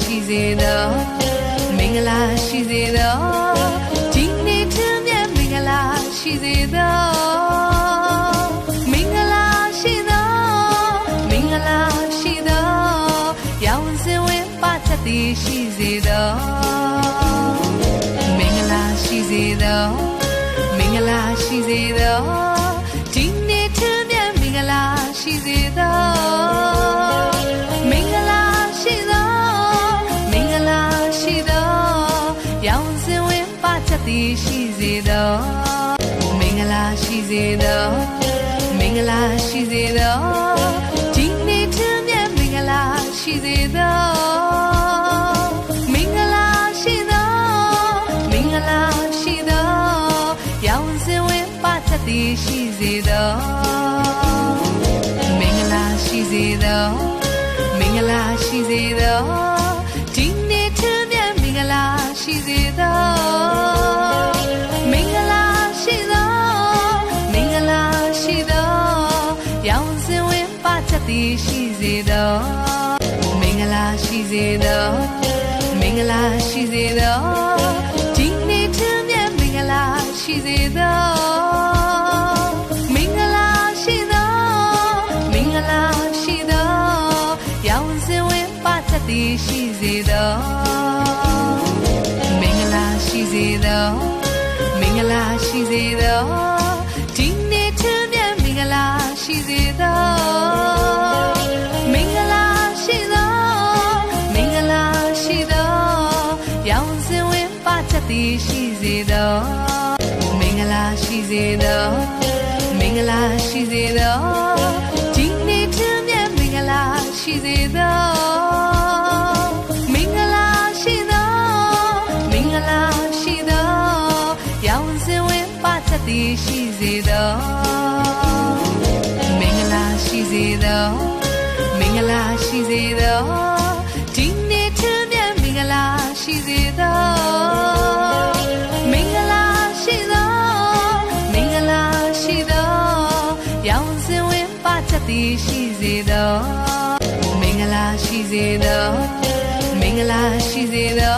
ရှိစေသောမင်္ဂလာရှိစေသောဒီနေ့ထူးမြတ်မင်္ဂလာရှိစေသောမင်္ဂလာရှိသောမင်္ဂလာရှိသောရောင်စင်ဝင်းပါချက်တည်ရှိစေသောမင်္ဂလာရှိစေသောမင်္ဂလာရှိစေသောဒီနေ့ထူးမြတ်မင်္ဂလာရှိစေသောမင်္ဂလာရှိသောမင်္ဂလာရှိသောရောင်စင်ဝင်းပါချက်တည်ရှိစေသောမင်္ဂလာရှိစေသောမင်္ဂလာရှိစေသောဒီနေ့ထူးမြတ်မင်္ဂလာရှိစေသောမင်္ဂလာရှိသောမင်္ဂလာရှိသောရောင်စင်ဝင်းပါချက်တည်ရှိစေသောမင်္ဂလာရှိစေသောမင်္ဂလာရှိစေသောဒီနေ့ထူးမြတ်မင်္ဂလာရှိစေသောမင်္ဂလာရှိသောမင်္ဂလာရှိသောရောင်စင်ဝင်းပါချက်တည်ရှိစေသောမင်္ဂလာရှိစေသောမင်္ဂလာရှိစေသောဒီနေ့ထူးမြတ်မင်္ဂလာရှိစေသောမင်္ဂလာရှိသောမင်္ဂလာရှိသောရောင်စင်ဝင်းပါချက်တည်ရှိစေသောမင်္ဂလာရှိစေသောမင်္ဂလာရှိစေသောဒီနေ့ထူးမြတ်မင်္ဂလာရှိစေသောမင်္ဂလာရှိသောမင်္ဂလာရှိသောရောင်စင်ဝင်းပါချက်တည်ရှိစေသောမင်္ဂလာရှိစေသောမင်္ဂလာရှိစေသောဒီနေ့ထူးမြတ်မင်္ဂလာရှိစေသောမင်္ဂလာရှိသောမင်္ဂလာရှိသောရောင်စင်ဝင်းပါချက်တည်ရှိစေသောမင်္ဂလာရှိစေသောမင်္ဂလာရှိစေသောဒီနေ့ထူးမြတ်မင်္ဂလာရှိစေသောမင်္ဂလာရှိသောမင်္ဂလာရှိသောရောင်စင်ဝင်းပါချက်တည်ရှိစေသောမင်္ဂလာရှိစေသောမင်္ဂလာရှိစေသော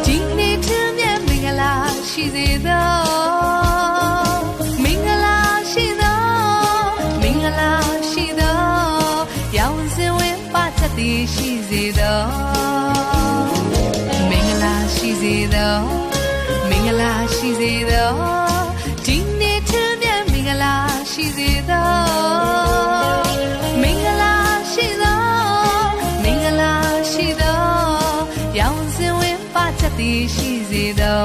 ဒီနေ့ထူးမြတ်မင်္ဂလာရှိစေသောမင်္ဂလာရှိသောမင်္ဂလာရှိသောရောင်စင်ဝင်းပါချက်တည်ရှိစေသောမင်္ဂလာရှိစေသောမင်္ဂလာရှိစေသောဒီနေ့ထူးမြတ်မင်္ဂလာရှိစေသောမင်္ဂလာရှိသောမင်္ဂလာရှိသောရောင်စင်ဝင်းပါချက်တည်ရှိစေသော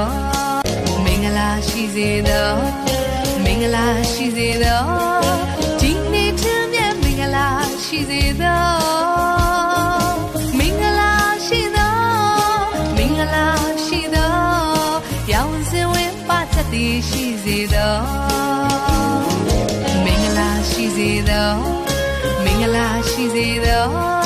မင်္ဂလာရှိစေသောမင်္ဂလာရှိစေသောဒီနေ့ထူးမြတ်မင်္ဂလာရှိစေသောမင်္ဂလာရှိသောမင်္ဂလာရှိသောရောင်စင်ဝင်းပါချက်တည်ရှိစေသောမင်္ဂလာရှိစေသောမင်္ဂလာရှိစေသော